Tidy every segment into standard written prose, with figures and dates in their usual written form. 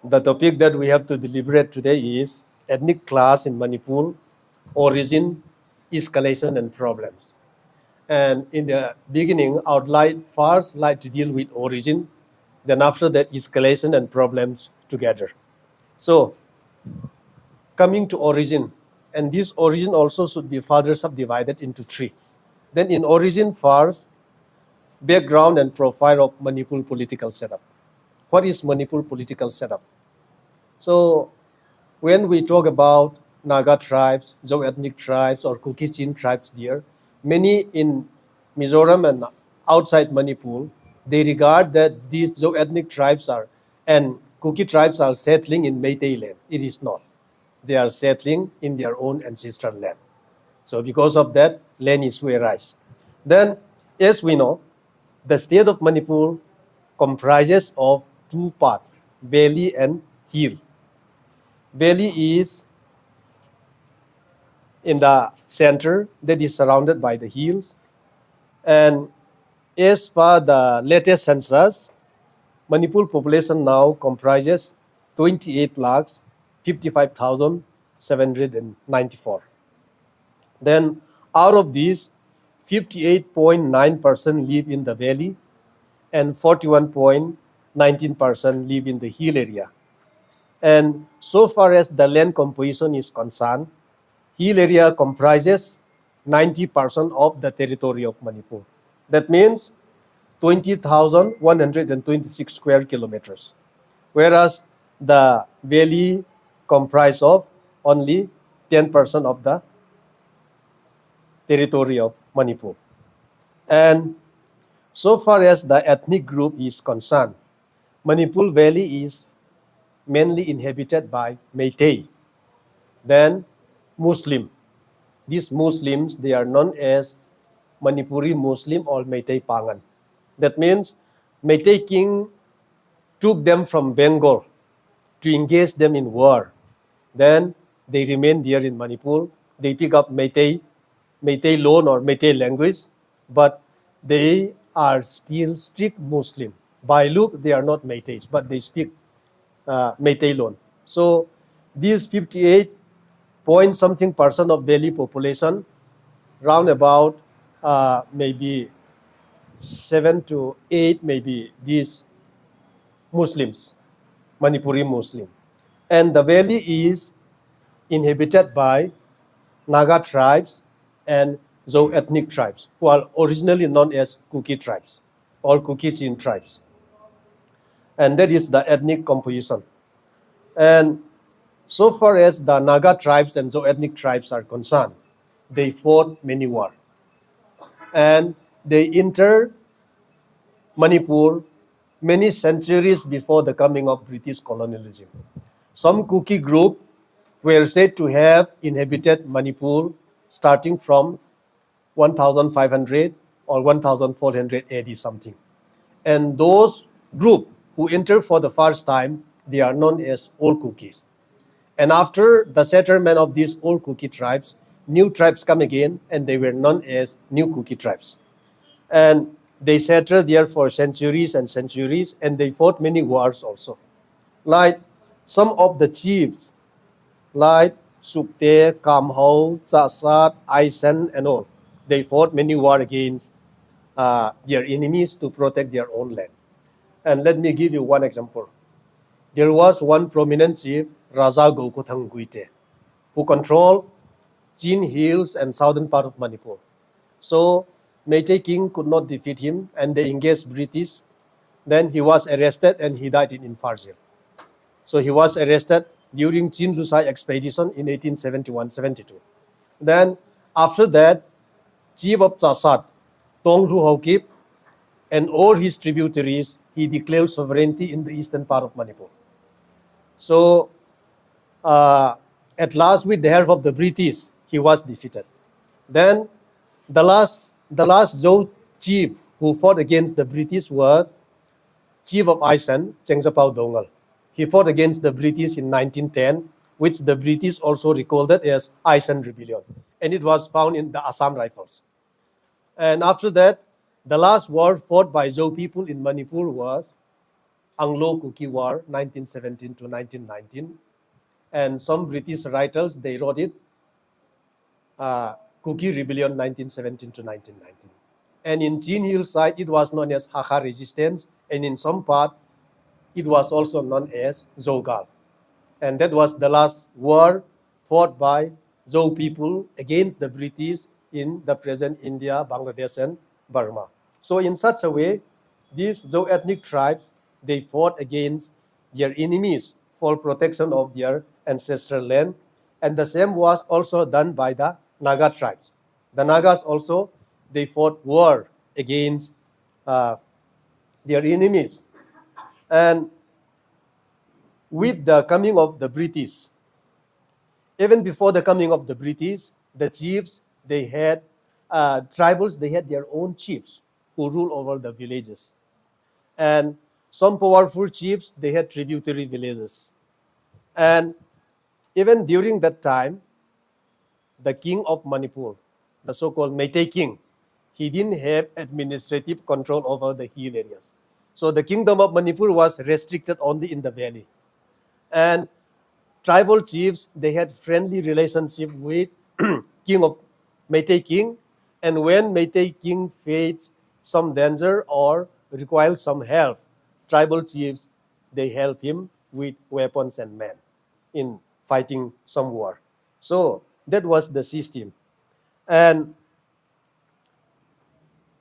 The topic that we have to deliberate today is ethnic class in Manipur, origin, escalation, and problems. And in the beginning, I would like to deal with origin, then after that, escalation and problems together. So, coming to origin, and this origin also should be further subdivided into three. Then in origin first, background and profile of Manipur political setup. What is Manipur political setup? So when we talk about Naga tribes, Zhou-ethnic tribes, or Kuki-Chin tribes there, many in Mizoram and outside Manipur, they regard that these Zhou-ethnic tribes are and Kuki tribes are settling in Meitei land. It is not. They are settling in their own ancestral land. So because of that, land is where rise. Then, as we know, the state of Manipur comprises of two parts, valley and hill. Valley is in the center that is surrounded by the hills. And as per the latest census, Manipur population now comprises 28 lakhs 55,794. Then out of these, 58.9% live in the valley and 41.19% live in the hill area. And so far as the land composition is concerned, hill area comprises 90% of the territory of Manipur. That means 20,126 square kilometers, whereas the valley comprises of only 10% of the territory of Manipur. And so far as the ethnic group is concerned, Manipur Valley is mainly inhabited by Meitei, then Muslim. These Muslims, they are known as Manipuri Muslim or Meitei Pangan. That means Meitei king took them from Bengal to engage them in war. Then they remain there in Manipur. They pick up Meitei loan or Meitei language, but they are still strict Muslim. By look, they are not Meiteis, but they speak Meitei loan. So these 58 point something percent of Delhi population, round about maybe 7 to 8, maybe these Muslims, Manipuri Muslim. And the valley is inhabited by Naga tribes and Zhou ethnic tribes, who are originally known as Kuki tribes or Kuki-Chin tribes. And that is the ethnic composition. And so far as the Naga tribes and Zhou ethnic tribes are concerned, they fought many wars. And they entered Manipur many centuries before the coming of British colonialism. Some Kuki group were said to have inhabited Manipur starting from 1500 or 1400 AD something. And those group who entered for the first time, they are known as Old Kukis. And after the settlement of these Old Kuki tribes, new tribes come again, and they were known as New Kuki tribes. And they settled there for centuries and centuries, and they fought many wars also. Like some of the chiefs, like Sukte, Kamho, Chasat, Aisen, and all, they fought many wars against their enemies to protect their own land. And let me give you one example. There was one prominent chief, Raja Gaukuthang Guite, who controlled Chin Hills and southern part of Manipur. So Meitei king could not defeat him, and they engaged British. Then he was arrested and he died in Infarjil. So he was arrested during Chin Lusai expedition in 1871-72. Then after that, chief of Chasat, Tongru Haukip, and all his tributaries, he declared sovereignty in the eastern part of Manipur. So at last, with the help of the British, he was defeated. Then the last Zhou chief who fought against the British was chief of Aisen, Chengzapao Doungel. He fought against the British in 1910, which the British also recalled it as Aisen Rebellion. And it was found in the Assam Rifles. And after that, the last war fought by Zhou people in Manipur was Anglo-Kuki War, 1917 to 1919. And some British writers, they wrote it, Kuki Rebellion, 1917 to 1919. And in Chin Hillside, it was known as Hakka Resistance, and in some part, it was also known as Doungel. And that was the last war fought by Zhou people against the British in the present India, Bangladesh, and Burma. So in such a way, these Zhou ethnic tribes, they fought against their enemies for protection of their ancestral land. And the same was also done by the Naga tribes. The Nagas also, they fought war against uh, their enemies. And with the coming of the British, even before the coming of the British, the chiefs, they had tribals, they had their own chiefs who rule over the villages. And some powerful chiefs, they had tributary villages. And even during that time, the king of Manipur, the so-called Meitei king, he didn't have administrative control over the hill areas. So the kingdom of Manipur was restricted only in the valley. And tribal chiefs, they had friendly relationship with king of Meitei king, and when Meitei king faced some danger or required some help, tribal chiefs, they help him with weapons and men in fighting some war. So that was the system. And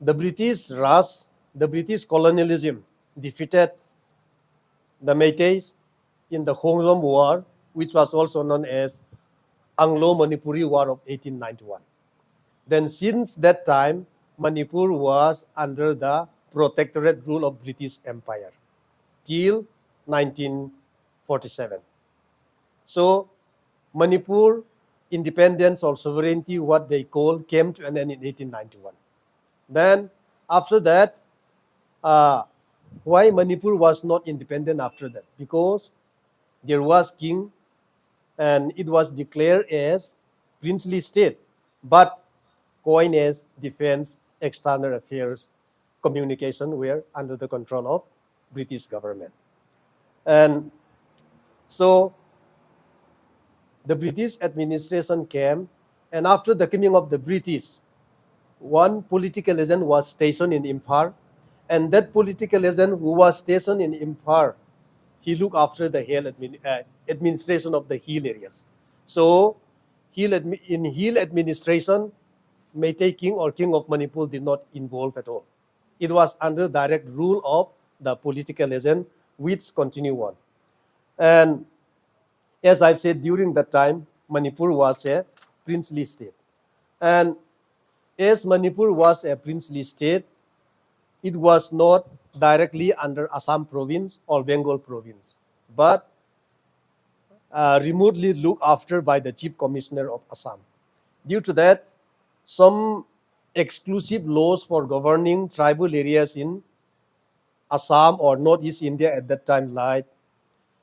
the British Raj, the British colonialism defeated the Meiteis in the Hongzom War, which was also known as Anglo-Manipuri War of 1891. Then since that time, Manipur was under the protectorate rule of British Empire till 1947. So Manipur independence or sovereignty, what they call, came to an end in 1891. Then after that, why Manipur was not independent after that? Because there was king and it was declared as princely state, but coined as defense, external affairs, communication were under the control of British government. And so the British administration came, and after the coming of the British, one political agent was stationed in Imphal, and that political agent who was stationed in Imphal, he looked after the administration of the hill areas. So in hill administration, Meitei king or king of Manipur did not involve at all. It was under direct rule of the political agent, which continue on. And as I've said, during that time, Manipur was a princely state. And as Manipur was a princely state, it was not directly under Assam province or Bengal province, but remotely looked after by the Chief Commissioner of Assam. Due to that, some exclusive laws for governing tribal areas in Assam or Northeast India at that time, like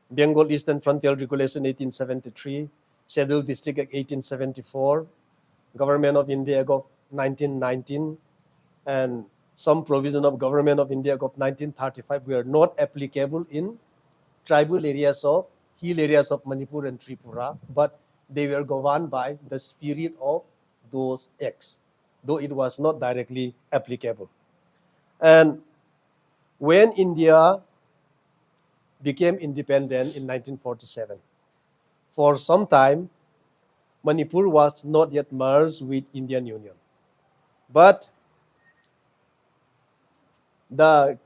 Bengal Eastern Frontier Regulation 1873, Scheduled District Act 1874, Government of India Act of 1919, and some provision of Government of India Act of 1935 were not applicable in tribal areas of hill areas of Manipur and Tripura, but they were governed by the spirit of those acts, though it was not directly applicable. And when India became independent in 1947, for some time, Manipur was not yet merged with Indian Union. But the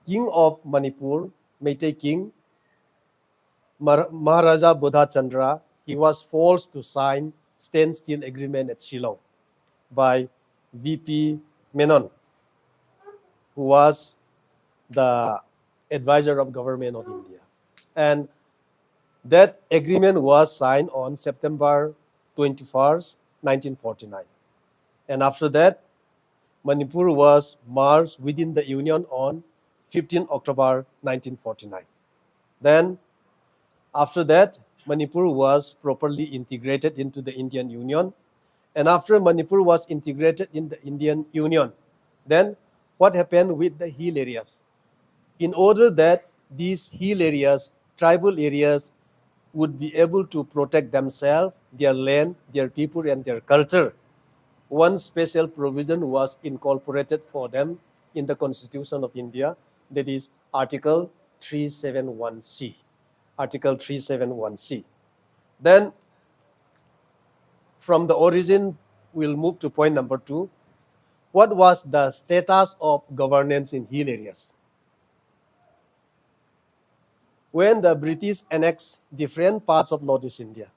king of Manipur, Meitei king, Maharaja Bodha Chandra, he was forced to sign standstill agreement at Shillong by VP Menon, who was the advisor of government of India. And that agreement was signed on September 21st, 1949. And after that, Manipur was merged within the Union on 15 October 1949. Then, after that, Manipur was properly integrated into the Indian Union. And after Manipur was integrated in the Indian Union, then what happened with the hill areas? In order that these hill areas, tribal areas, would be able to protect themselves, their land, their people, and their culture. One special provision was incorporated for them in the Constitution of India, that is Article 371C. Article 371C. Then, from the origin, we'll move to point number 2. What was the status of governance in hill areas? When the British annexed different parts of Northeast India,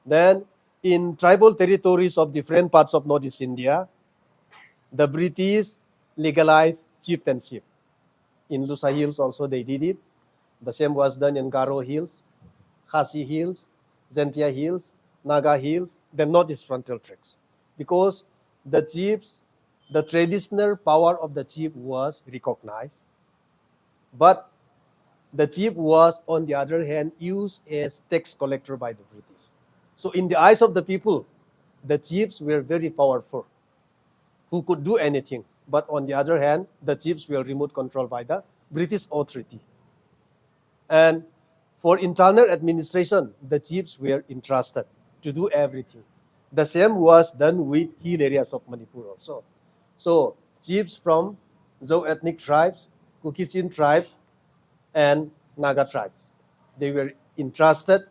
then in tribal territories of different parts of Northeast India, the British legalized chieftainship. In Lusa Hills also they did it. The same was done in Garo Hills, Khasi Hills, Zentia Hills, Naga Hills, the Northeast Frontier Tracts. Because the chiefs, the traditional power of the chief was recognized, but the chief was, on the other hand, used as tax collector by the British. So in the eyes of the people, the chiefs were very powerful, who could do anything. But on the other hand, the chiefs were remote controlled by the British authority. And for internal administration, the chiefs were entrusted to do everything. The same was done with hill areas of Manipur also. So chiefs from Zo ethnic tribes, Kukichin tribes, and Naga tribes, they were entrusted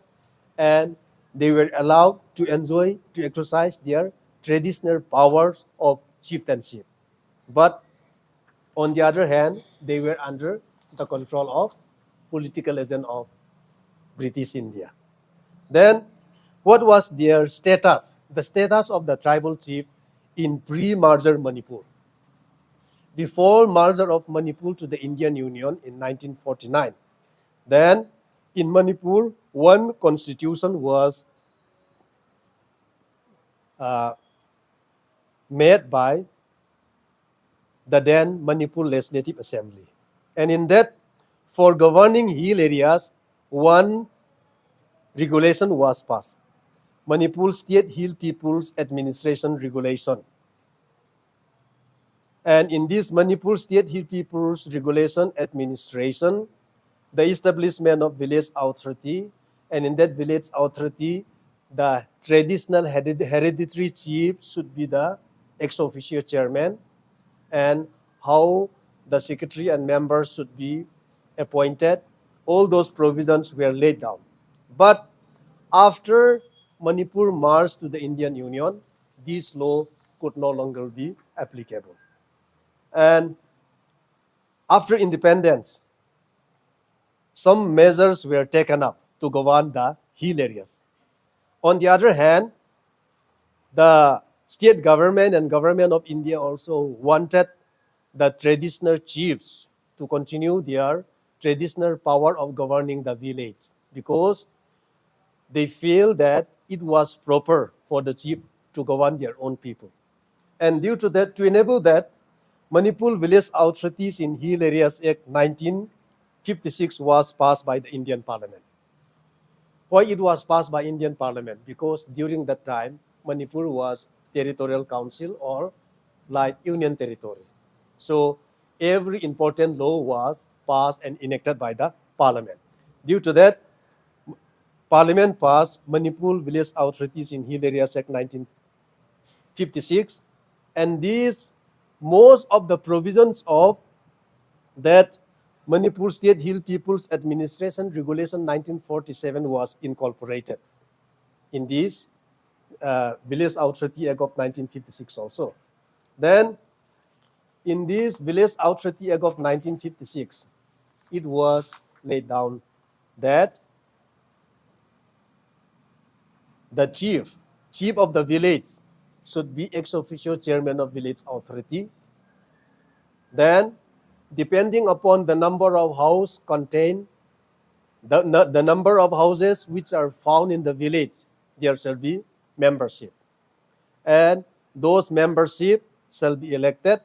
and they were allowed to enjoy, to exercise their traditional powers of chieftainship. But on the other hand, they were under the control of political agent of British India. Then, what was their status? The status of the tribal chief in pre-merger Manipur. Before merger of Manipur to the Indian Union in 1949, then in Manipur, one constitution was made by the then Manipur Legislative Assembly. And in that, for governing hill areas, one regulation was passed. Manipur State Hill People's Administration Regulation. And in this Manipur State Hill People's Regulation Administration, the establishment of village authority, and in that village authority, the traditional hereditary chief should be the ex officio chairman, and how the secretary and members should be appointed. All those provisions were laid down. But after Manipur marched to the Indian Union, this law could no longer be applicable. And after independence, some measures were taken up to govern the hill areas. On the other hand, the state government and government of India also wanted the traditional chiefs to continue their traditional power of governing the village, because they feel that it was proper for the chief to govern their own people. And due to that, to enable that, Manipur Village Authorities in Hill Areas Act 1956 was passed by the Indian Parliament. Why it was passed by Indian Parliament? Because during that time, Manipur was territorial council or like union territory. So every important law was passed and enacted by the Parliament. Due to that, Parliament passed Manipur Village Authorities in Hill Areas Act 1956, and these, most of the provisions of that Manipur State Hill People's Administration Regulation 1947 was incorporated in this Village Authority Act of 1956 also. Then in this Village Authority Act of 1956, it was laid down that the chief of the village should be ex officio chairman of village authority. Then, depending upon the number of houses contained, the number of houses which are found in the village, there shall be membership. And those membership shall be elected,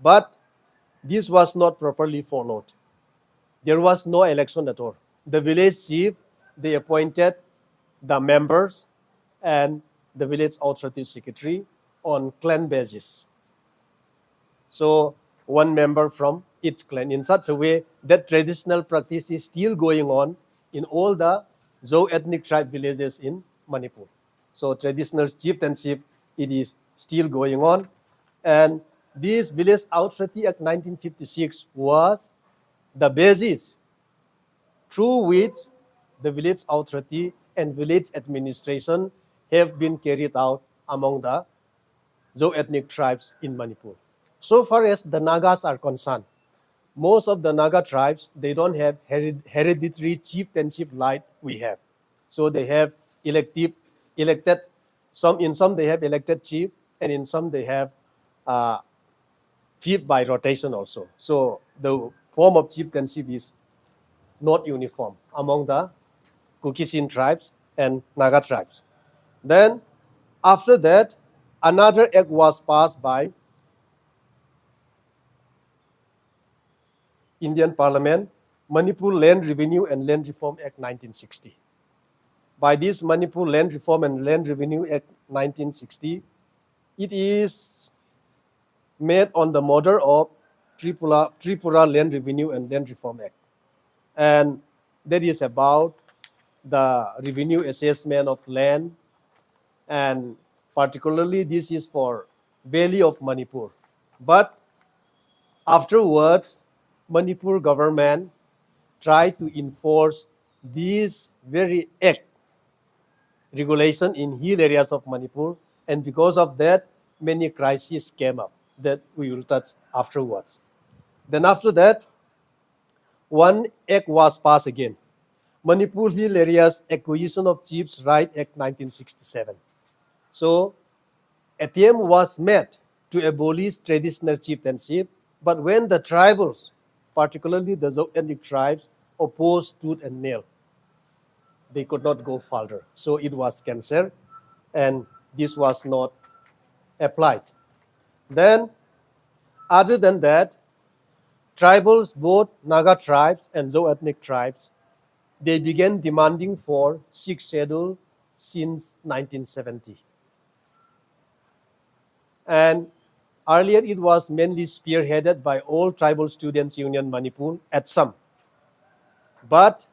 but this was not properly followed. There was no election at all. The village chief, they appointed the members and the village authority secretary on clan basis. So one member from its clan in such a way that traditional practice is still going on in all the Zo ethnic tribe villages in Manipur. So traditional chieftainship, it is still going on. And this Village Authority Act 1956 was the basis through which the village authority and village administration have been carried out among the Zo ethnic tribes in Manipur. So far as the Nagas are concerned, most of the Naga tribes, they don't have hereditary chieftainship like we have. So they have elected, in some they have elected chief, and in some they have uh, chief by rotation also. So the form of chieftainship is not uniform among the Kuki-Chin tribes and Naga tribes. Then after that, another act was passed by Indian Parliament, Manipur Land Revenue and Land Reform Act 1960. By this Manipur Land Reform and Land Revenue Act 1960, it is made on the model of Tripura Land Revenue and Land Reform Act. And that is about the revenue assessment of land, and particularly this is for Valley of Manipur. But afterwards, Manipur government tried to enforce this very act regulation in hill areas of Manipur, and because of that, many crises came up that we will touch afterwards. Then after that, one act was passed again, Manipur Hill Areas Acquisition of Chiefs Right Act 1967. So attempt was made to abolish traditional chieftainship, but when the tribals, particularly the Zo ethnic tribes, opposed tooth and nail, they could not go further. So it was cancelled, and this was not applied. Then, other than that, tribals, both Naga tribes and Zo ethnic tribes, they began demanding for sixth schedule since 1970. And earlier it was mainly spearheaded by all Tribal Students Union Manipur at some. But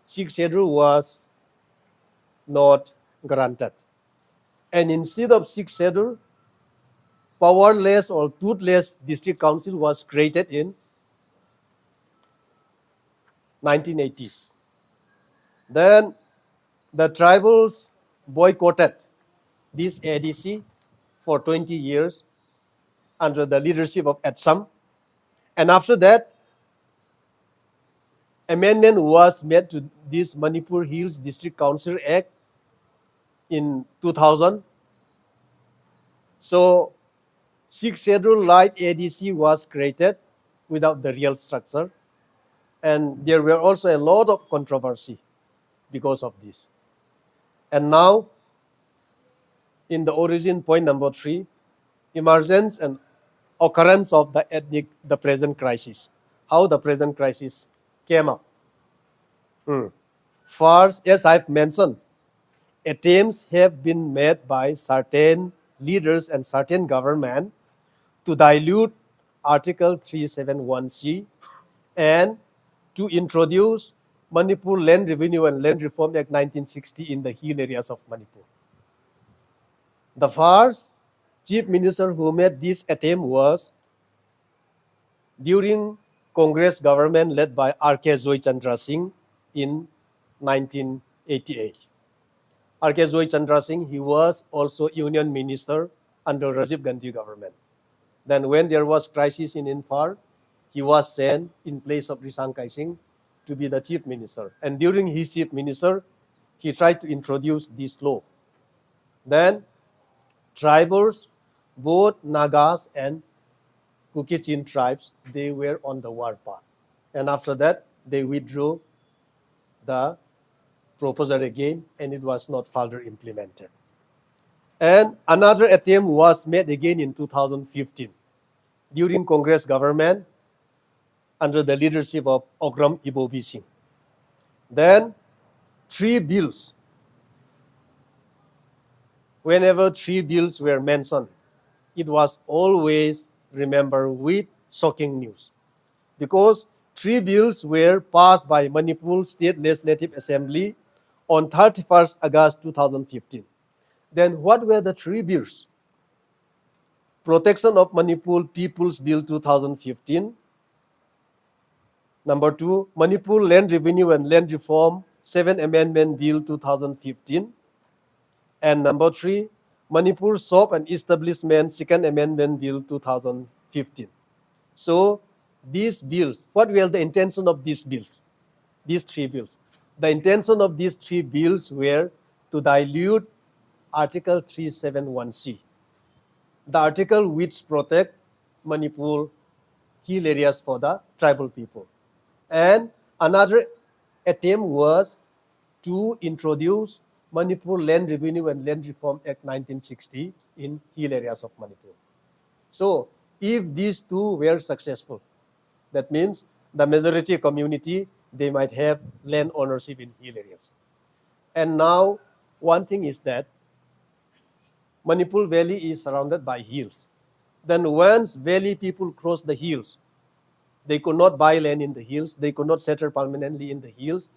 sixth schedule was not granted. And instead of sixth schedule, powerless or toothless district council was created in 1980s. Then the tribals boycotted this ADC for 20 years under the leadership of Etsam. And after that, amendment was made to this Manipur Hills District Council Act in 2000. So, sixth schedule light ADC was created without the real structure. And there were also a lot of controversy because of this. And now, in the origin point number 3, emergence and occurrence of the present crisis. How the present crisis came up. First, as I've mentioned, attempts have been made by certain leaders and certain government to dilute Article 371C and to introduce Manipur Land Revenue and Land Reform Act 1960 in the hill areas of Manipur. The first chief minister who made this attempt was during Congress government led by R.K. Joy Chandra Singh in 1988. R.K. Joy Chandra Singh, he was also union minister under Rajiv Gandhi government. Then when there was crisis in Imphal, he was sent in place of Risang Kai Singh to be the chief minister. And during his chief minister, he tried to introduce this law. Then tribals, both Nagas and Kuki-Chin tribes, they were on the war path. And after that, they withdrew the proposal again, and it was not further implemented. And another attempt was made again in 2015 during Congress government under the leadership of Ogram Ibobi Singh. Then 3 bills. Whenever 3 bills were mentioned, it was always remembered with shocking news because 3 bills were passed by Manipur State Legislative Assembly on 31st August 2015. Then what were the 3 bills? Protection of Manipur People's Bill 2015. Number 2, Manipur Land Revenue and Land Reform 7 Amendment Bill 2015. And number 3, Manipur Shop and Establishment 2nd Amendment Bill 2015. So these bills, what were the intention of these bills? These 3 bills. The intention of these 3 bills were to dilute Article 371C, the article which protect Manipur hill areas for the tribal people. And another attempt was to introduce Manipur Land Revenue and Land Reform Act 1960 in hill areas of Manipur. So if these two were successful, that means the majority community, they might have land ownership in hill areas. And now one thing is that Manipur Valley is surrounded by hills. Then once valley people cross the hills, they could not buy land in the hills. They could not settle permanently in the hills.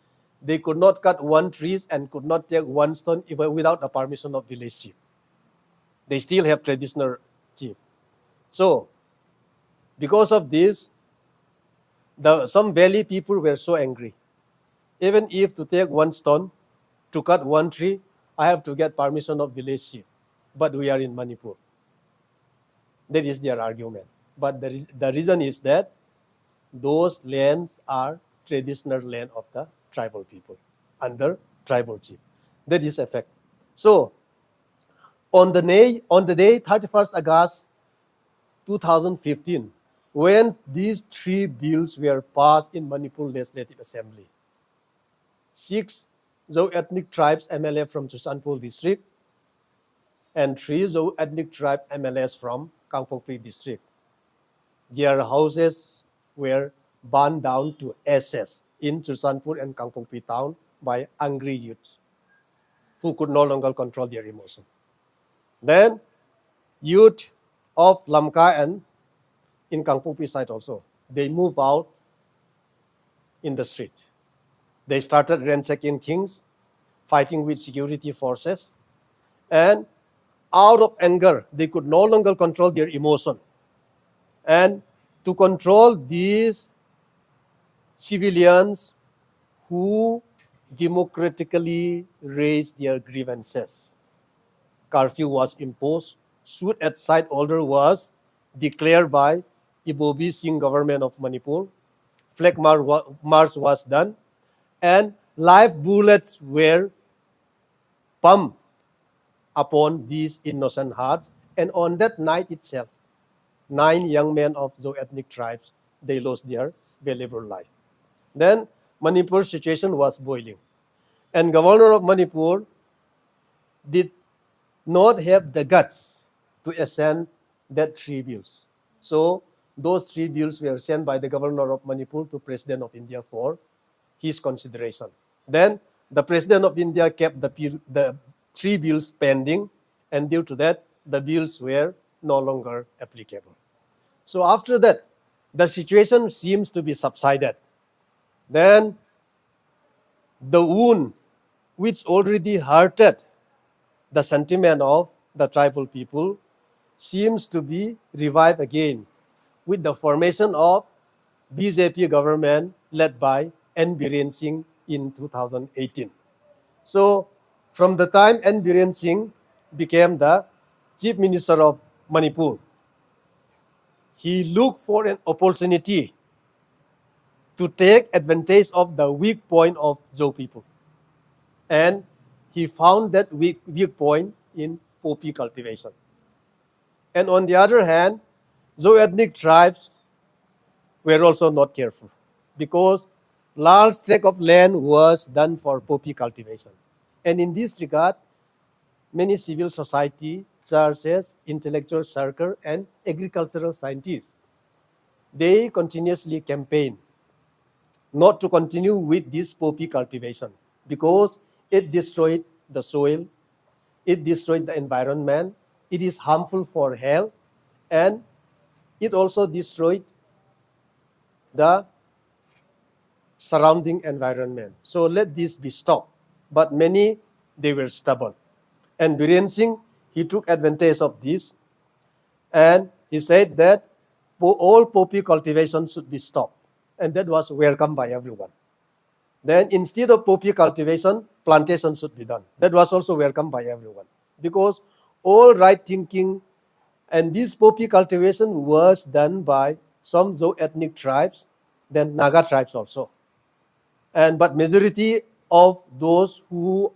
They could not cut one tree and could not take one stone even without the permission of village chief. They still have traditional chief. So, because of this, some valley people were so angry. Even if to take one stone, to cut one tree, I have to get permission of village chief. But we are in Manipur. That is their argument. But the reason is that those lands are traditional land of the tribal people under tribal chief. That is a fact. So on the day 31st August 2015, when these 3 bills were passed in Manipur Legislative Assembly, 6 Zhou-ethnic tribes MLA from Chusanpur district and 3 Zhou-ethnic tribe MLAs from Kangpokpi district, their houses were burned down to ashes in Chusanpur and Kangpokpi town by angry youths who could no longer control their emotion. Then youth of Lamka and in Kangpokpi side also, they moved out in the street. They started ransacking things, fighting with security forces, and out of anger, they could no longer control their emotion. And to control these civilians who democratically raised their grievances, curfew was imposed, shoot at sight order was declared by Ibobi Singh government of Manipur, flag march was done, and live bullets were pumped upon these innocent hearts. And on that night itself, 9 young men of Zhou-ethnic tribes, they lost their valuable life. Then Manipur's situation was boiling. And governor of Manipur did not have the guts to ascend that 3 bills. So those 3 bills were sent by the governor of Manipur to President of India for his consideration. Then the President of India kept the 3 bills pending, and due to that, the bills were no longer applicable. So after that, the situation seems to be subsided. Then the wound which already hurted the sentiment of the tribal people seems to be revived again with the formation of BJP government led by N. Biren Singh in 2018. So from the time N. Biren Singh became the Chief Minister of Manipur, he looked for an opportunity to take advantage of the weak point of Zhou people. And he found that weak point in poppy cultivation. And on the other hand, Zhou-ethnic tribes were also not careful because large tract of land was done for poppy cultivation. And in this regard, many civil society, churches, intellectual circle, and agricultural scientists, they continuously campaign not to continue with this poppy cultivation because it destroyed the soil, it destroyed the environment, it is harmful for health, and it also destroyed the surrounding environment. So let this be stopped. But many, they were stubborn. And Biren Singh, he took advantage of this, and he said that all poppy cultivation should be stopped. And that was welcomed by everyone. Then instead of poppy cultivation, plantation should be done. That was also welcomed by everyone. Because all right thinking, and this poppy cultivation was done by some ethnic tribes, then Naga tribes also. But majority of those who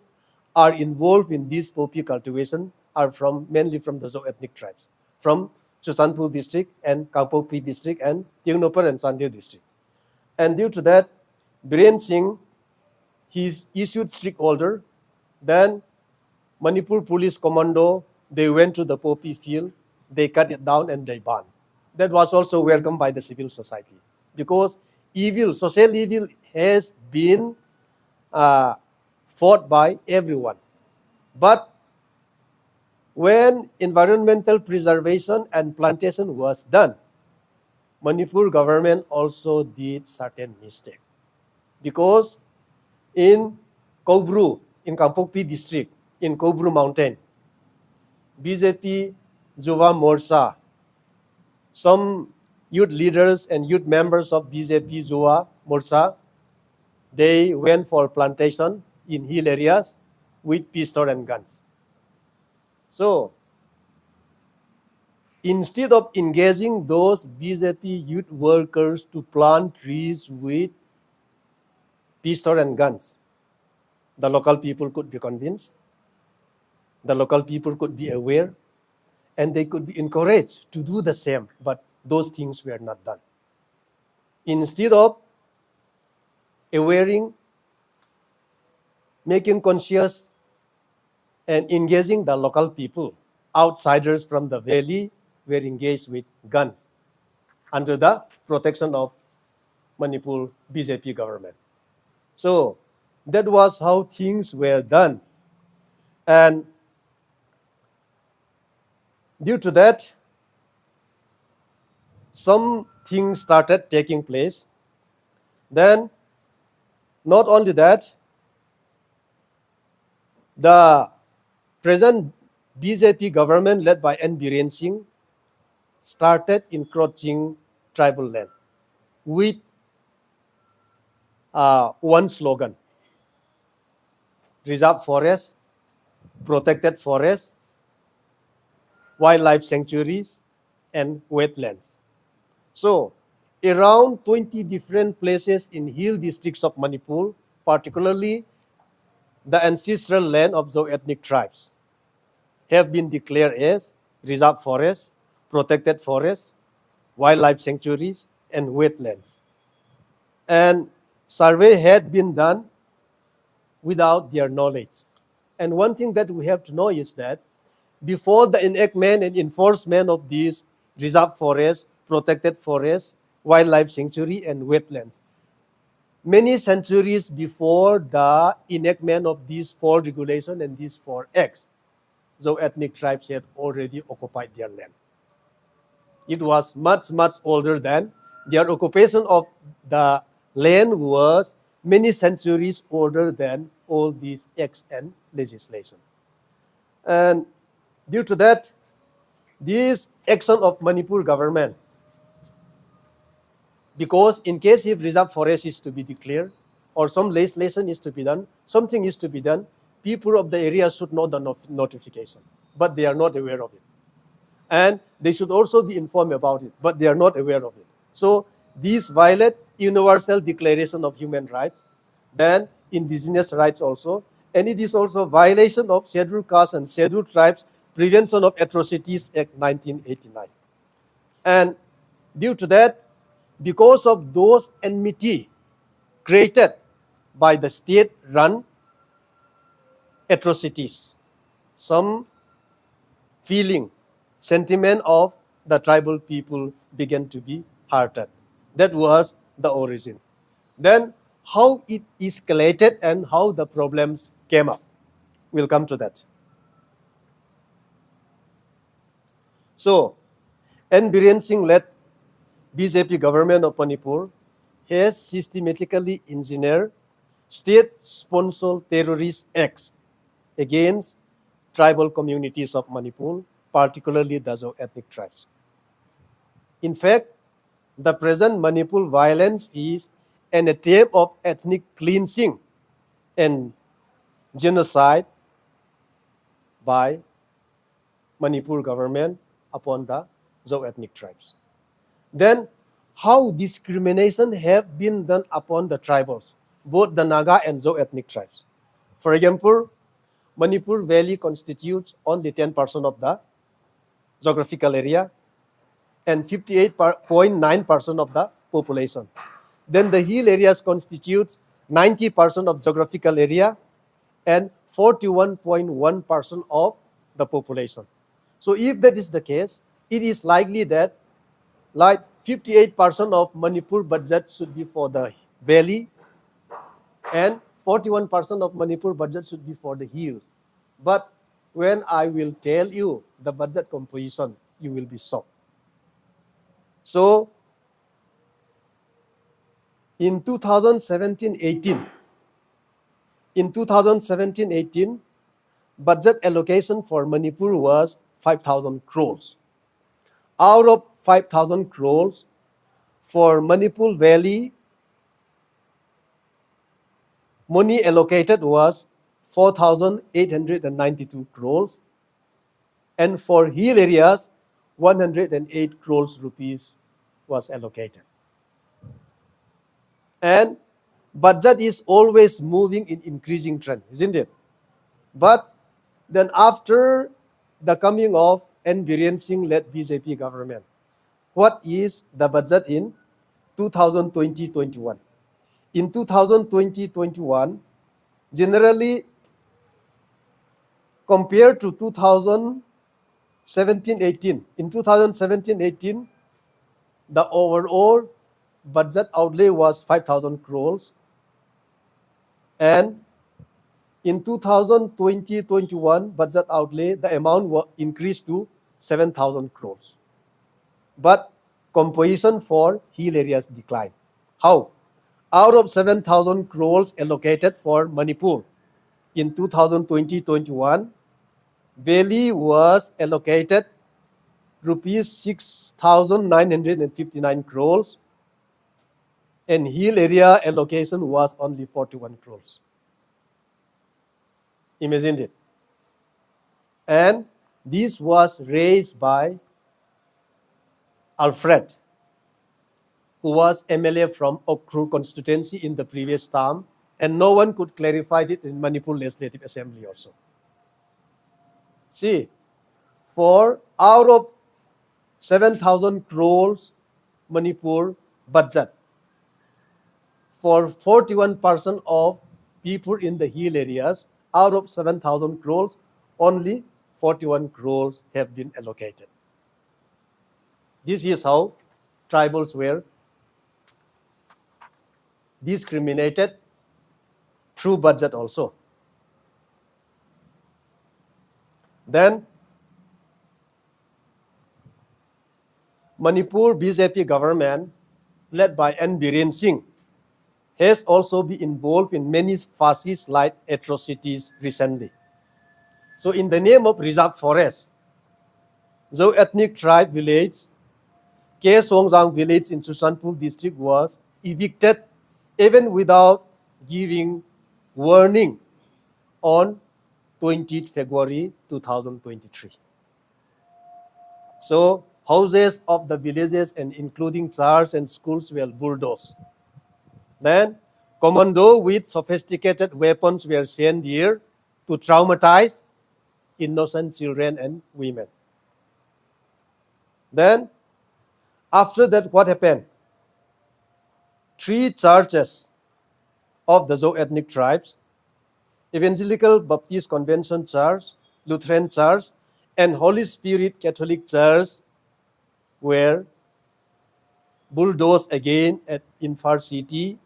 are involved in this poppy cultivation are mainly from the ethnic tribes, from Chusanpur district and Kangpokpi district and Tingnopan and Sandhya district. And due to that, Biren Singh, he's issued strict order. Then Manipur police commando, they went to the poppy field, they cut it down and they burned. That was also welcomed by the civil society, because social evil has been fought by everyone. But when environmental preservation and plantation was done, Manipur government also did certain mistake, because in Kobru, in Kangpokpi district, in Kobru mountain, BJP Yuva Morcha, some youth leaders and youth members of BJP Yuva Morcha, they went for plantation in hill areas with pistol and guns. So instead of engaging those BJP youth workers to plant trees with pistol and guns, the local people could be convinced, the local people could be aware, and they could be encouraged to do the same, but those things were not done. Instead of awareing, making conscious, and engaging the local people, outsiders from the valley were engaged with guns under the protection of Manipur BJP government. So that was how things were done. And due to that, some things started taking place. Then, not only that, the present BJP government led by N. Biren Singh started encroaching tribal land with one slogan: reserve forest, protected forests, wildlife sanctuaries, and wetlands. So, around 20 different places in hill districts of Manipur, particularly the ancestral land of the ethnic tribes, have been declared as reserve forests, protected forests, wildlife sanctuaries, and wetlands. And survey had been done without their knowledge. And one thing that we have to know is that before the enactment and enforcement of these reserve forests, protected forests, wildlife sanctuary, and wetlands, many centuries before the enactment of these four regulations and these four acts, the ethnic tribes had already occupied their land. It was much, much older than their occupation of the land was many centuries older than all these acts and legislation. And due to that, this action of Manipur government, because in case if reserve forest is to be declared or some legislation is to be done, something is to be done, people of the area should know the notification, but they are not aware of it. And they should also be informed about it, but they are not aware of it. So these violate Universal Declaration of Human Rights, then indigenous rights also, and it is also violation of Scheduled Castes and Scheduled Tribes Prevention of Atrocities Act 1989. And due to that, because of those enmity created by the state-run atrocities, some feeling, sentiment of the tribal people began to be hurted. That was the origin. Then how it escalated and how the problems came up. We'll come to that. So, N. Biren Singh led BJP government of Manipur has systematically engineered state-sponsored terrorist acts against tribal communities of Manipur, particularly the Zo ethnic tribes. In fact, the present Manipur violence is an attempt of ethnic cleansing and genocide by Manipur government upon the Zo ethnic tribes. Then, how discrimination have been done upon the tribals, both the Naga and Zo ethnic tribes. For example, Manipur Valley constitutes only 10% of the geographical area and 58.9% of the population. Then the hill areas constitute 90% of geographical area and 41.1% of the population. So if that is the case, it is likely that like 58% of Manipur budget should be for the valley and 41% of Manipur budget should be for the hills. But when I will tell you the budget composition, you will be shocked. So in 2017-18, budget allocation for Manipur was 5,000 crores. Out of 5,000 crores, for Manipur Valley, money allocated was 4,892 crores, and for hill areas, 108 crores rupees was allocated. And budget is always moving in increasing trend, isn't it? But then after the coming of N. Biren Singh-led BJP government, what is the budget in 2020-21? In 2020-21, generally compared to 2017-18, in 2017-18, the overall budget outlay was 5,000 crores, and in 2020-21 budget outlay, the amount was increased to 7,000 crores. But composition for hill areas declined. How? Out of 7,000 crores allocated for Manipur in 2020-21, Valley was allocated rupees 6,959 crores, and hill area allocation was only 41 crores. Imagine it. And this was raised by Alfred, who was MLA from Okru constituency in the previous term, and no one could clarify it in Manipur Legislative Assembly also. See, for out of 7,000 crores Manipur budget, for 41% of people in the hill areas, out of 7,000 crores, only 41 crores have been allocated. This is how tribals were discriminated through budget also. Then Manipur BJP government led by N. Biren Singh has also been involved in many fascist-like atrocities recently. So in the name of reserve forest, Zo ethnic tribe village, Ke Songzang village in Chusanpur district was evicted even without giving warning on 20th February 2023. So houses of the villages and including churches and schools were bulldozed. Then commando with sophisticated weapons were sent here to traumatize innocent children and women. Then after that, what happened? 3 churches of the Zo ethnic tribes, Evangelical Baptist Convention Church, Lutheran Church, and Holy Spirit Catholic Church were bulldozed again at Infar City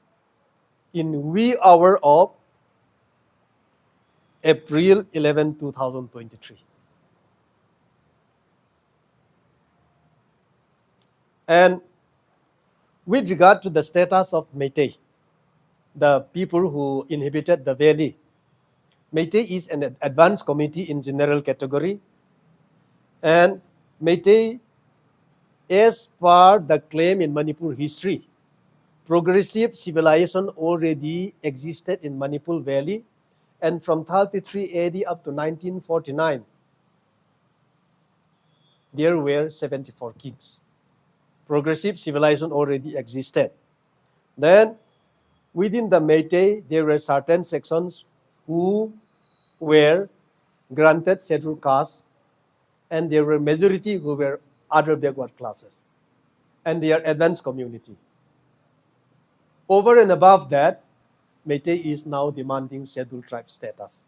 in wee hour of April 11, 2023. And With regard to the status of Meitei, the people who inhabited the valley, Meitei is an advanced community in general category, and Meitei, as per the claim in Manipur history, progressive civilization already existed in Manipur Valley, and from 33 AD up to 1949, there were 74 kings. Progressive civilization already existed. Then, within the Meitei, there were certain sections who were granted scheduled castes, and there were majority who were other backward classes, and they are advanced community. Over and above that, Meitei is now demanding scheduled tribe status.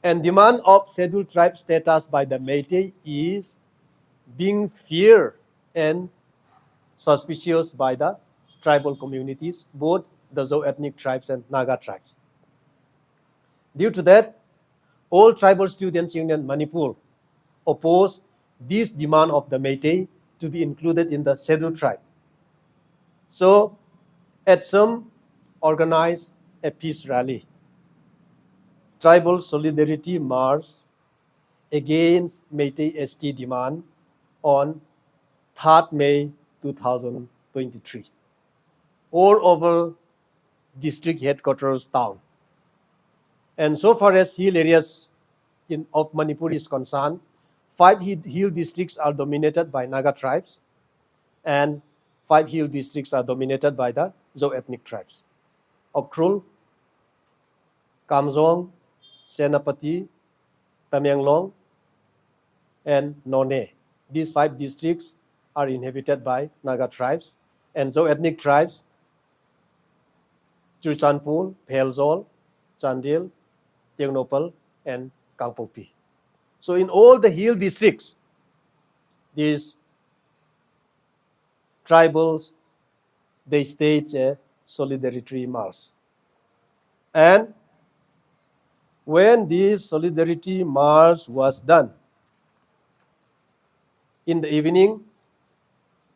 And demand of scheduled tribe status by the Meitei is being feared and suspicious by the tribal communities, both the Zo-ethnic tribes and Naga tribes. Due to that, all tribal students union Manipur oppose this demand of the Meitei to be included in the scheduled tribe. So, at some organized a peace rally, tribal solidarity march against Meitei ST demand on 3rd May 2023, all over district headquarters town. And so far as hill areas of Manipur is concerned, 5 hill districts are dominated by Naga tribes, and 5 hill districts are dominated by the Zo-ethnic tribes: Okrul, Kamzong, Senapati, Tamenglong, and None. These 5 districts are inhabited by Naga tribes, and Zo-ethnic tribes: Churchanpur, Phelzol, Chandil, Tengnopal, and Kangpopi. So in all the hill districts, these tribals, they stage a solidarity march. And when this solidarity march was done, in the evening,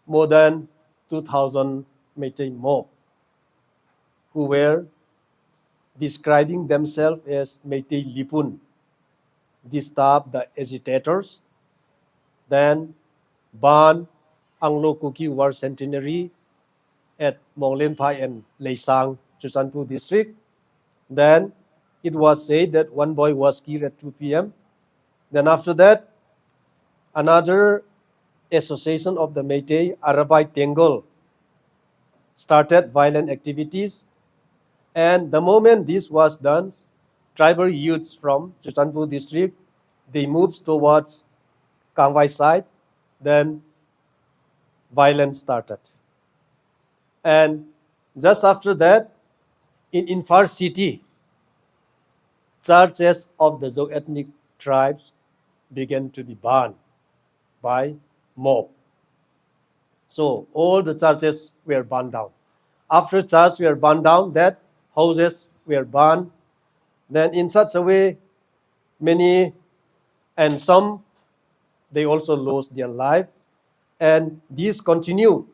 more than 2,000 Meitei mob who were describing themselves as Meitei Lipun disturbed the agitators, then burned Anglo Kuki War Centenary at Monglenpai and Leisang, Churchanpur district. Then it was said that one boy was killed at 2 p.m. Then after that, another association of the Meitei, Arabai Doungel, started violent activities. And the moment this was done, tribal youths from Churchanpur district, they moved towards Kangwai side. Then violence started. And just after that, in Imphal city, churches of the Zo-ethnic tribes began to be burned by mob. So all the churches were burned down. After churches were burned down, that houses were burned. Then in such a way, many and some, they also lost their life. And this continued.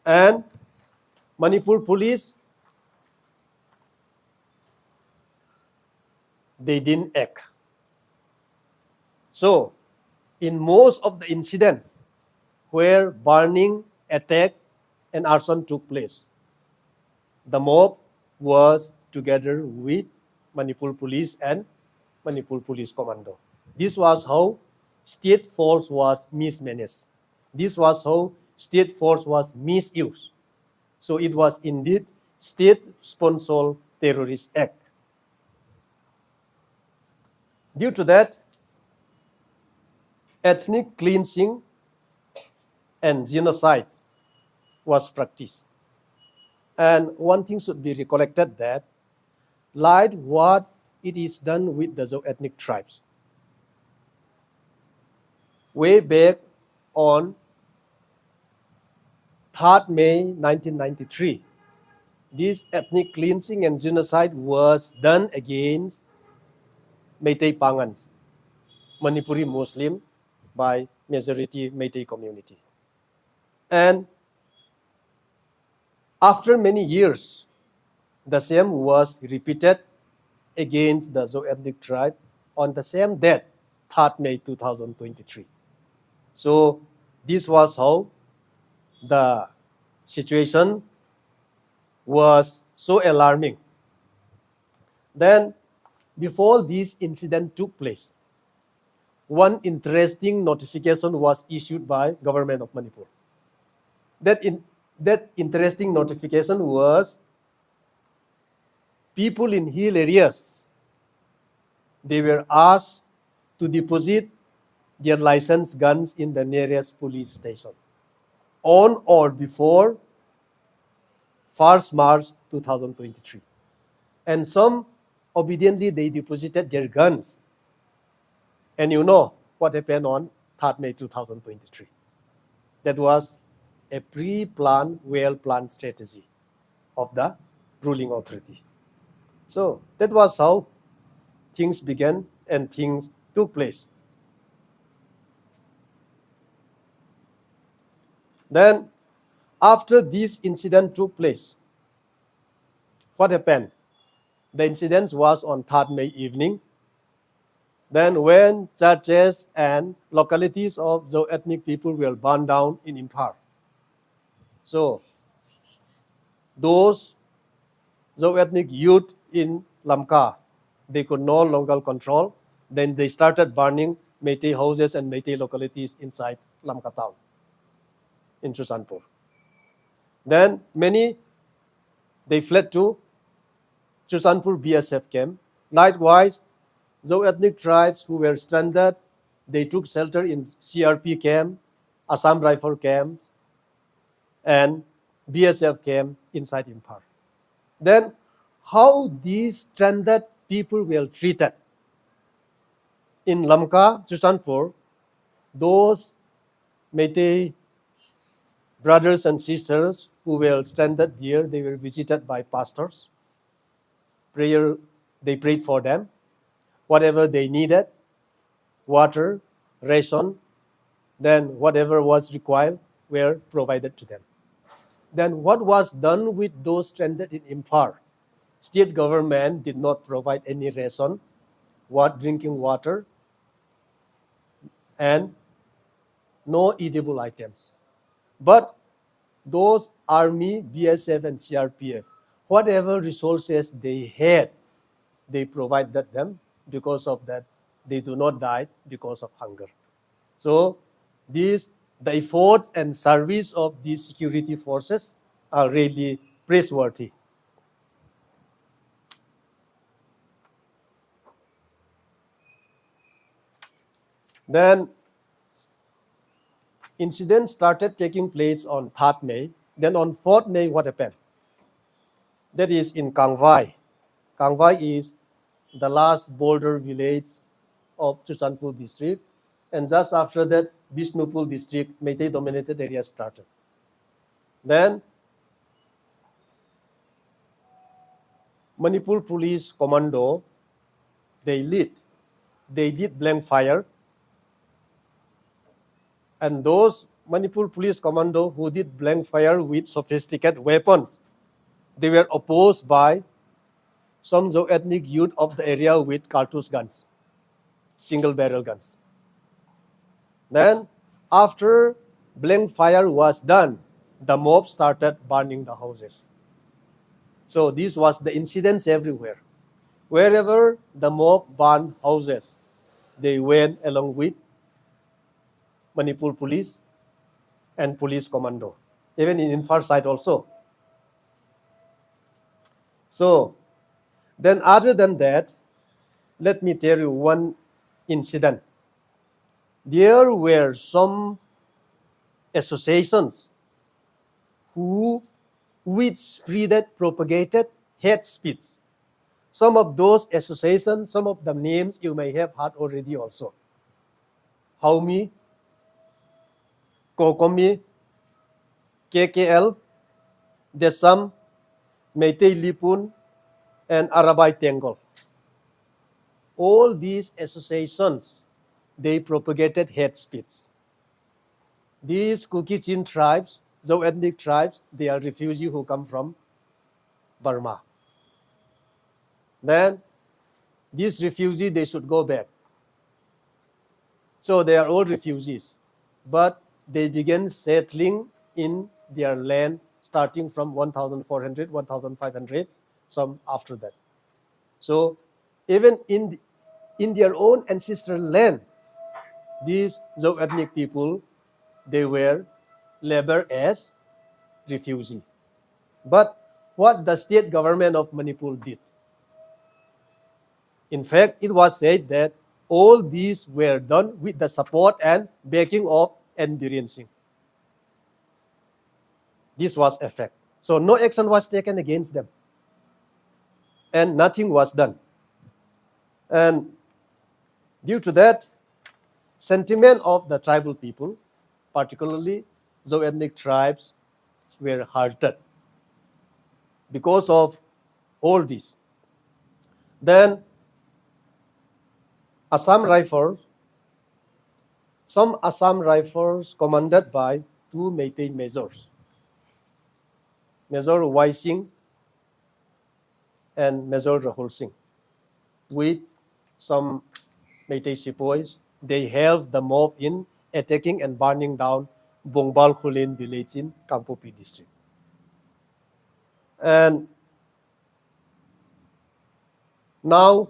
And Manipur police, they didn't act. So in most of the incidents where burning, attack, and arson took place, the mob was together with Manipur police and Manipur police commando. This was how state force was mismanaged. This was how state force was misused. So it was indeed state-sponsored terrorist act. Due to that, ethnic cleansing and genocide was practiced. And one thing should be recollected that, like what it is done with the Zo-ethnic tribes, way back on 3rd May 1993, this ethnic cleansing and genocide was done against Meitei Pangans, Manipuri Muslim, by majority Meitei community. And After many years, the same was repeated against the Zo ethnic tribe on the same date, 3rd May 2023. So this was how the situation was so alarming. Then, before this incident took place, one interesting notification was issued by government of Manipur. That interesting notification was people in hill areas, they were asked to deposit their licensed guns in the nearest police station on or before 1st March 2023. And some obediently they deposited their guns. And you know what happened on 3rd May 2023. That was a pre-planned, well-planned strategy of the ruling authority. So that was how things began and things took place. Then, after this incident took place, what happened? The incident was on 3rd May evening. Then when churches and localities of the ethnic people were burned down in Imphal. So those ethnic youth in Lamka, they could no longer control. Then they started burning Meitei houses and Meitei localities inside Lamka town in Chusanpur. Then many, they fled to Chusanpur BSF camp. Likewise, those ethnic tribes who were stranded, they took shelter in CRP camp, Assam Rifle camp, and BSF camp inside Imphal. Then how these stranded people were treated. In Lamka, Chusanpur, those Meitei brothers and sisters who were stranded there, they were visited by pastors. They prayed for them. Whatever they needed, water, ration, then whatever was required were provided to them. Then what was done with those stranded in Imphal? State government did not provide any ration, drinking water, and no edible items. But those army, BSF and CRPF, whatever resources they had, they provided them. Because of that, they do not die because of hunger. So the efforts and service of these security forces are really praiseworthy. Then incidents started taking place on 3rd May. Then on 4th May, what happened? That is in Kangwai. Kangwai is the last border village of Chusanpur district. And just after that, Bishnupur district, Meitei-dominated area started. Then Manipur Police Commando, they did blank fire. And those Manipur Police Commando who did blank fire with sophisticated weapons, they were opposed by some ethnic youth of the area with cartouche guns, single barrel guns. Then after blank fire was done, the mob started burning the houses. So this was the incidents everywhere. Wherever the mob burned houses, they went along with Manipur police and police commando, even in Imphal side also. So then other than that, let me tell you one incident. There were some associations which propagated hate speech. Some of those associations, some of the names you may have heard already also. Haumi, Kokomi, KKL, Desam, Meitei Lipun, and Arabai Tengol. All these associations, they propagated hate speech. These Kuki-Chin tribes, Those ethnic tribes, they are refugees who come from Burma. Then these refugees, they should go back. So they are all refugees, but they began settling in their land starting from 1,400, 1,500, some after that. So even in their own ancestral land, these Zhou ethnic people, they were labeled as refugee. But what the state government of Manipur did, in fact, it was said that all these were done with the support and backing of N. Biren Singh. This was a fact. So no action was taken against them. And nothing was done. And due to that, sentiment of the tribal people, particularly the ethnic tribes, were hurted because of all this. Then some Assam Rifles commanded by two Meitei majors, Major Wai Singh and Major Rahul Singh, with some Meitei sepoys, they helped the mob in attacking and burning down Bongbal Khulin village in Kangpopi district. And now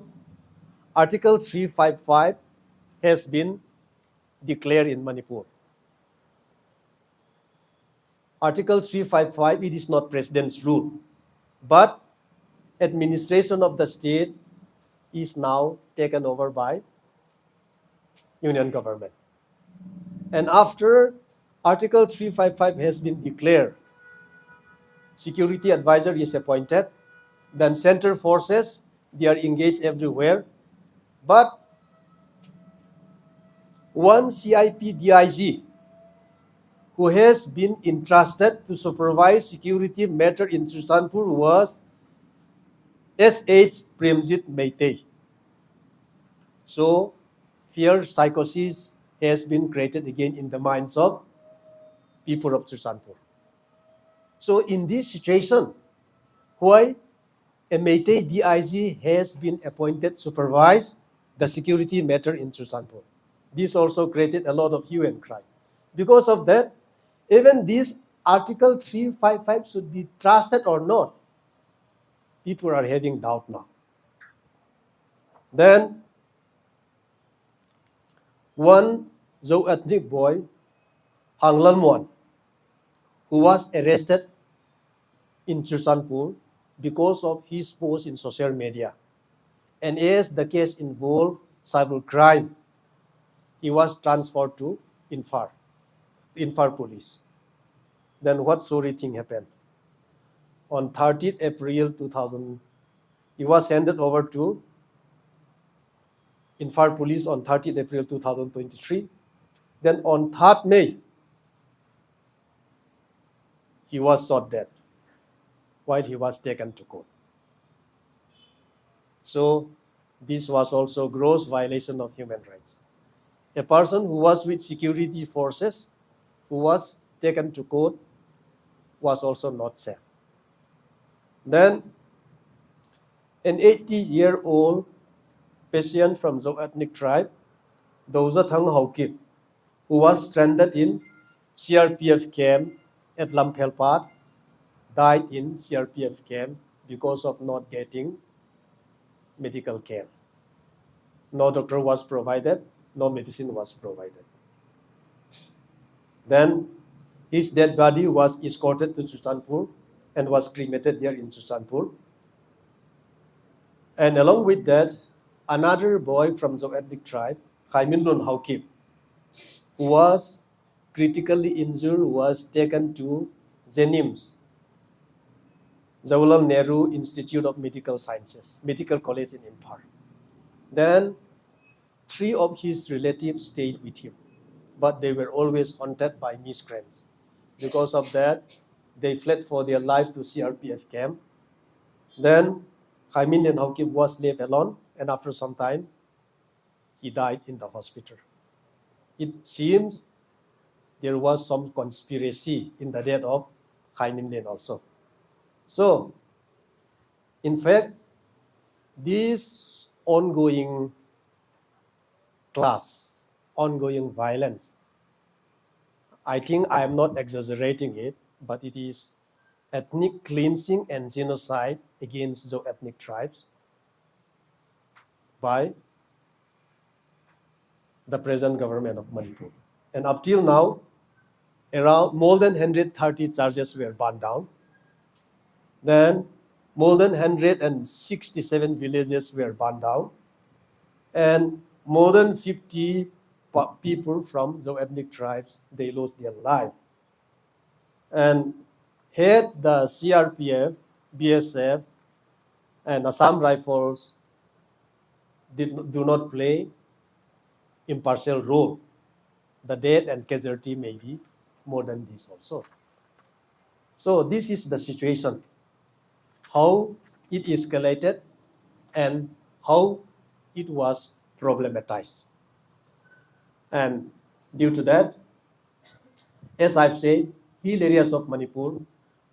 Article 355 has been declared in Manipur. Article 355, it is not president's rule, but administration of the state is now taken over by union government. And after Article 355 has been declared, security advisor is appointed, then center forces, they are engaged everywhere. But one CIP DIG who has been entrusted to supervise security matter in Susanpur was S.H. Premjit Meitei. So fear psychosis has been created again in the minds of people of Susanpur. So in this situation, why a Meitei DIG has been appointed to supervise the security matter in Susanpur. This also created a lot of hue and cry. Because of that, even this Article 355 should be trusted or not, people are having doubt now. Then, one Zhou ethnic boy, Hang Lalmuan, who was arrested in Susanpur because of his post in social media. And as the case involved cybercrime, he was transferred to Infar police. Then what sorry thing happened? On 30th April 2000, he was handed over to Infar police on 30th April 2023. Then on 3rd May, he was shot dead while he was taken to court. So this was also gross violation of human rights. A person who was with security forces, who was taken to court, was also not safe. Then an 80-year-old patient from the ethnic tribe, Douzat-Hang Haukip, who was stranded in CRPF camp at Lamphelpat, died in CRPF camp because of not getting medical care. No doctor was provided, no medicine was provided. Then his dead body was escorted to Susanpur and was cremated there in Susanpur. And along with that, another boy from the ethnic tribe, Khaiminlun Haukip, who was critically injured, was taken to Jenims, Jawaharlal Nehru Institute of Medical Sciences, Medical College in Imphal. Then 3 of his relatives stayed with him, but they were always haunted by miscreants. Because of that, they fled for their life to CRPF camp. Then Khaimin and Haukip was left alone, and after some time, he died in the hospital. It seems there was some conspiracy in the death of Khai Minh Lien also. So, in fact, this ongoing class, ongoing violence, I think I am not exaggerating it, but it is ethnic cleansing and genocide against the ethnic tribes by the present government of Manipur. And up till now, around more than 130 charges were burned down. Then more than 167 villages were burned down. And more than 50 people from the ethnic tribes, they lost their life. And here the CRPF, BSF, and Assam Rifles do not play impartial role. The death and casualty may be more than this also. So this is the situation, how it escalated and how it was problematized. And due to that, as I've said, hill areas of Manipur,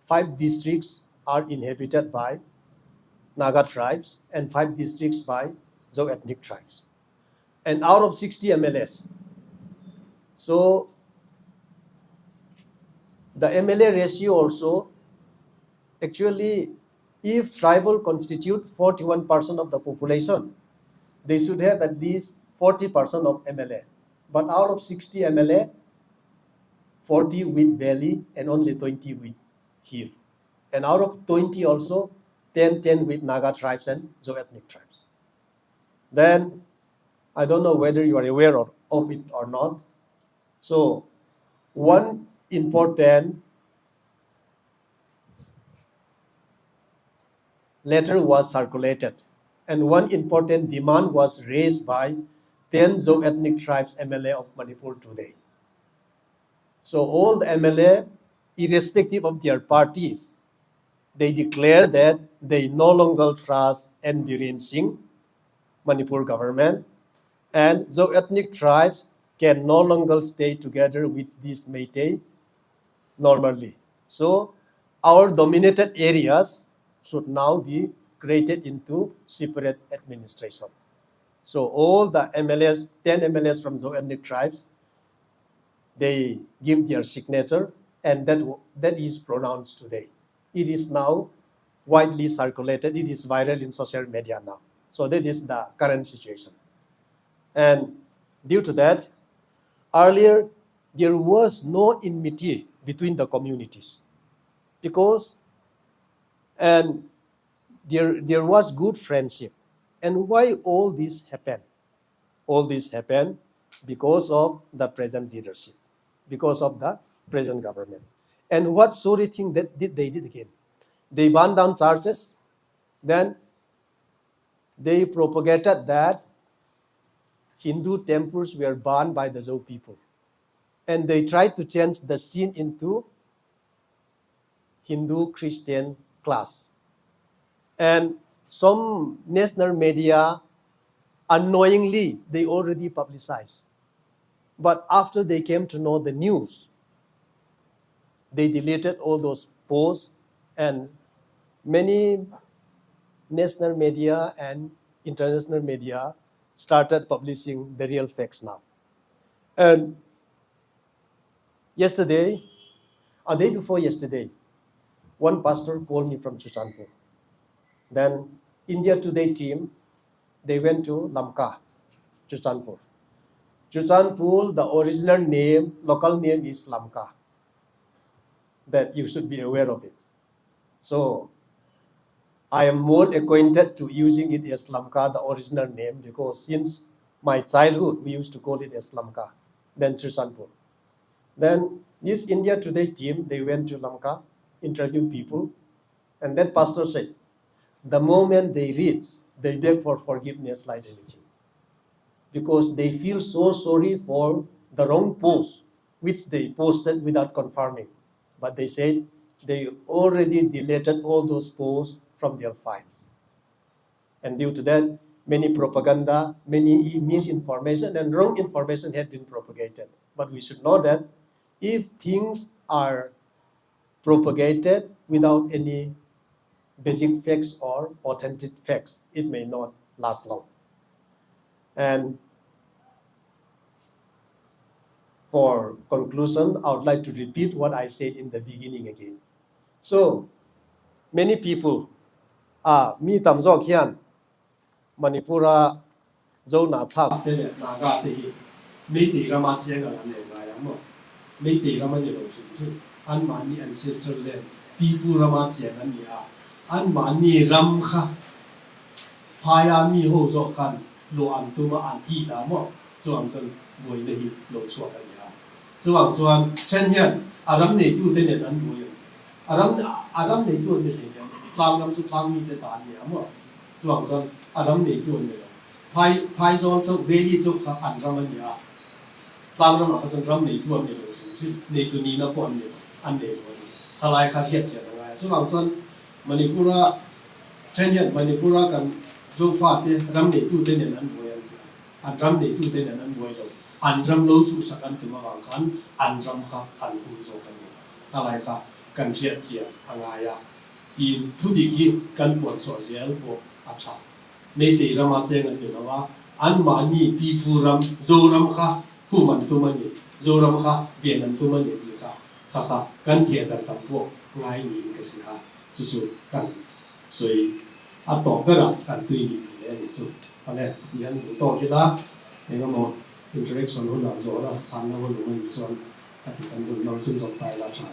5 districts are inhabited by Naga tribes and 5 districts by Zhou ethnic tribes. And out of 60 MLAs, so the MLA ratio also, actually, if tribal constitute 41% of the population, they should have at least 40% of MLA. But out of 60 MLA, 40 with valley and only 20 with hill. And out of 20 also, 10 with Naga tribes and Zhou ethnic tribes. Then, I don't know whether you are aware of it or not. So, one important letter was circulated, and one important demand was raised by 10 Zhou ethnic tribes MLA of Manipur today. So all the MLA, irrespective of their parties, they declare that they no longer trust NBN Singh, Manipur government, and Zhou ethnic tribes can no longer stay together with this Meitei normally. So our dominated areas should now be created into separate administration. So all the MLAs, 10 MLAs from Zhou ethnic tribes, they give their signature, and that is pronounced today. It is now widely circulated. It is viral in social media now. So that is the current situation. And due to that, earlier there was no enmity between the communities, because and there was good friendship. And why all this happened? All this happened because of the present leadership, because of the present government. And what sorry thing that they did again? They burned down churches, then they propagated that Hindu temples were burned by the Zhou people. And they tried to change the scene into Hindu-Christian class. And some national media, unknowingly, they already publicized. But after they came to know the news, they deleted all those posts, and many national media and international media started publishing the real facts now. And yesterday, a day before yesterday, one pastor called me from Chuchanpur. Then India Today team, they went to Lamka, Chuchanpur. Chuchanpur, the original name, local name is Lamka. That you should be aware of it. So I am more acquainted to using it as Lamka, the original name, because since my childhood, we used to call it as Lamka, then Chuchanpur. Then this India Today team, they went to Lamka, interviewed people, and that pastor said, the moment they reach, they beg for forgiveness like anything, because they feel so sorry for the wrong post, which they posted without confirming. But they said they already deleted all those posts from their files. And due to that, many propaganda, many misinformation and wrong information had been propagated. But we should know that if things are propagated without any basic facts or authentic facts, it may not last long. And for conclusion, I would like to repeat what I said in the beginning again. So many people mi tam zo khian Manipura zo na thak te le na ga te hi mi ti ra ma chiang ga ne ga ya mo mi ti ra ma ni lo chu an ma ni ancestral land people ra ma chiang an ni an ma ni ram kha phaya mi ho zo khan lo an tu ma an hi da mo chuang chen boi ne hi lo chuak an ya chuang chuan chen hian aram nei tu te ne an boi aram nei tu ne ne tlang nam chu tlang mi te ta ni mo chuang chen aram nei tu ne phai zon chu veli chu kha an ram an ya tlang ram ka chen ram nei tu ne lo chu nei tu ni na pon ne an ne lo thalai kha thiet che na chuang chen Manipura chen hian Manipura kan zo fa te ram nei tu te ne an boi an ram nei tu te ne an boi lo an ram lo chu sakan tu ma wang khan an ram kha an hu zo kan ni thalai kha kan thiet chia anga ya tin thu di ki kan pon so zel ko atha nei te rama cheng an de wa an ma ni pi pu ram zo ram kha hu man tu man ni zo ram kha ve nan tu man ni ti ka kha kan thie dar tam po ngai ni ka si ha chu chu kan soi a to ga ra kan tu ni le ni chu ale yan to ki la e ga mo interaction ho na zo la sang na ho lu man ni chuan a ti kan bu nam sun jong tai la chan